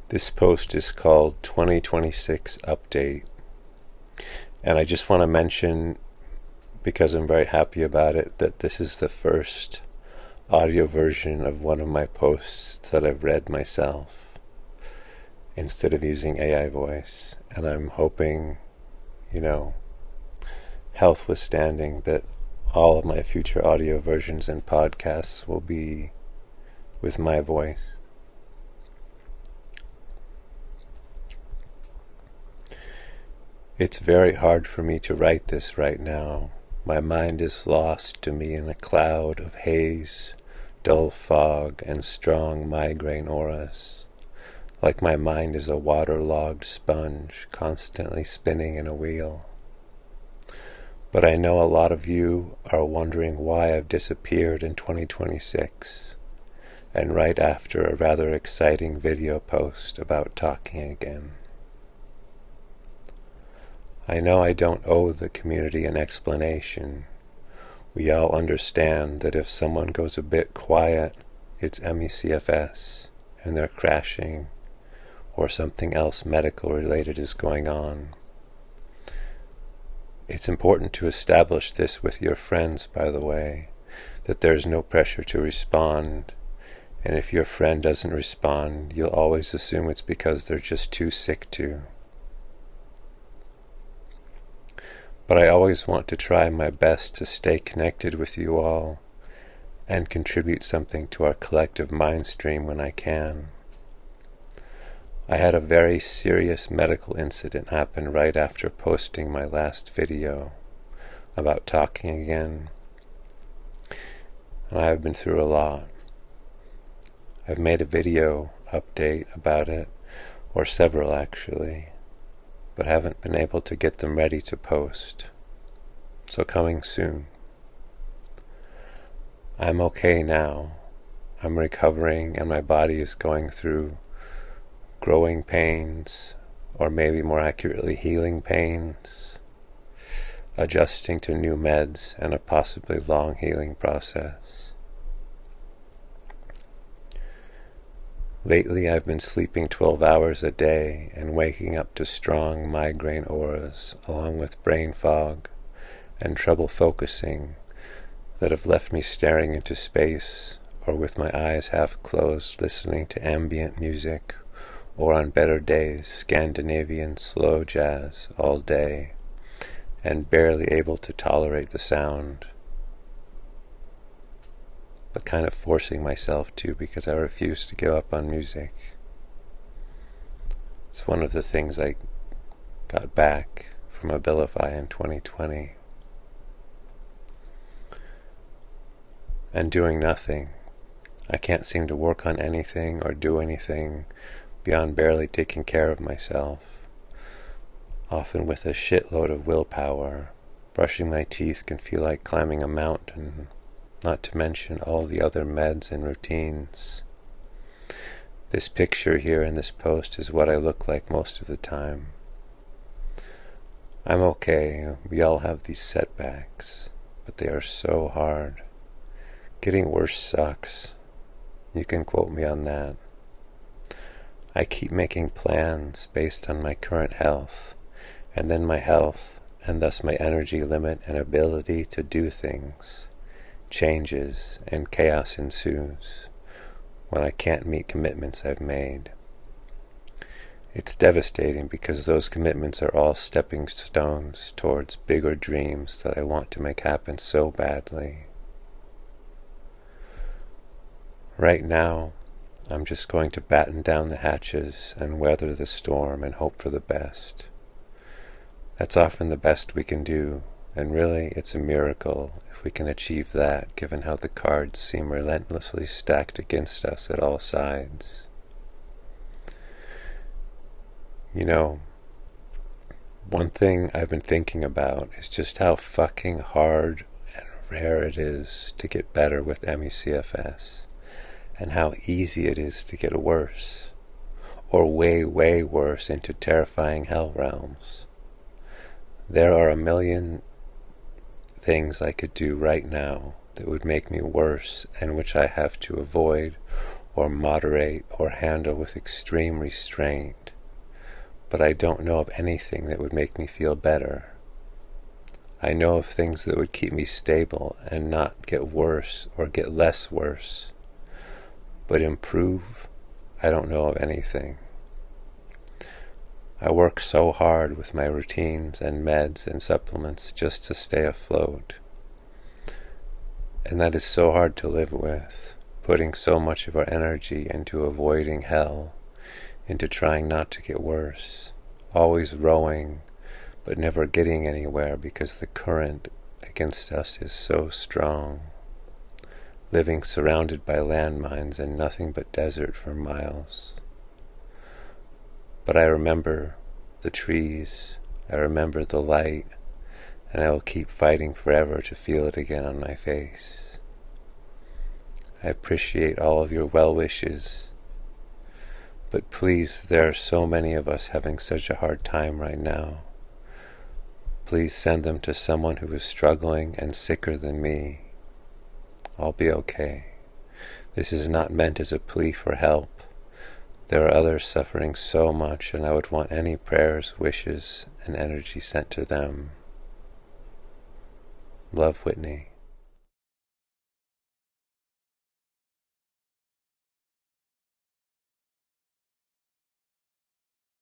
This post is called 2026 Update, and I just want to mention, because I'm very happy about it, that this is the first audio version of one of my posts that I've read myself instead of using AI voice. And I'm hoping, health withstanding, that all of my future audio versions and podcasts will be with my voice. It's very hard for me to write this right now. My mind is lost to me in a cloud of haze, dull fog, and strong migraine auras. Like my mind is a waterlogged sponge constantly spinning in a wheel. But I know a lot of you are wondering why I've disappeared in 2026, and right after a rather exciting video post about talking again. I know I don't owe the community an explanation. We all understand that if someone goes a bit quiet, it's ME/CFS, and they're crashing, or something else medical related is going on. It's important to establish this with your friends, by the way, that there's no pressure to respond, and if your friend doesn't respond, you'll always assume it's because they're just too sick to. But I always want to try my best to stay connected with you all and contribute something to our collective mind stream when I can. I had a very serious medical incident happen right after posting my last video about talking again, and I have been through a lot. I've made a video update about it, or several actually, but haven't been able to get them ready to post. So coming soon. I'm okay now. I'm recovering, and my body is going through growing pains, or maybe more accurately healing pains, adjusting to new meds and a possibly long healing process. Lately I've been sleeping 12 hours a day and waking up to strong migraine auras along with brain fog and trouble focusing that have left me staring into space or with my eyes half closed listening to ambient music or on better days Scandinavian slow jazz all day and barely able to tolerate the sound, but kind of forcing myself to because I refuse to give up on music. It's one of the things I got back from Abilify in 2020. And doing nothing. I can't seem to work on anything or do anything beyond barely taking care of myself, often with a shitload of willpower. Brushing my teeth can feel like climbing a mountain, not to mention all the other meds and routines. This picture here in this post is what I look like most of the time. I'm okay. We all have these setbacks, but they are so hard. Getting worse sucks. You can quote me on that. I keep making plans based on my current health, and then my health, and thus my energy limit and ability to do things, changes, and chaos ensues when I can't meet commitments I've made. It's devastating because those commitments are all stepping stones towards bigger dreams that I want to make happen so badly. Right now, I'm just going to batten down the hatches and weather the storm and hope for the best. That's often the best we can do, and really it's a miracle if we can achieve that, given how the cards seem relentlessly stacked against us at all sides. One thing I've been thinking about is just how fucking hard and rare it is to get better with ME/CFS. And how easy it is to get worse, or way, way worse into terrifying hell realms. There are a million things I could do right now that would make me worse and which I have to avoid or moderate or handle with extreme restraint, but I don't know of anything that would make me feel better. I know of things that would keep me stable and not get worse or get less worse, but improve, I don't know of anything. I work so hard with my routines and meds and supplements just to stay afloat. And that is so hard to live with, putting so much of our energy into avoiding hell, into trying not to get worse, always rowing, but never getting anywhere because the current against us is so strong, living surrounded by landmines and nothing but desert for miles. But I remember the trees, I remember the light, and I will keep fighting forever to feel it again on my face. I appreciate all of your well wishes, but please, there are so many of us having such a hard time right now. Please send them to someone who is struggling and sicker than me. I'll be okay. This is not meant as a plea for help. There are others suffering so much, and I would want any prayers, wishes, and energy sent to them. Love, Whitney.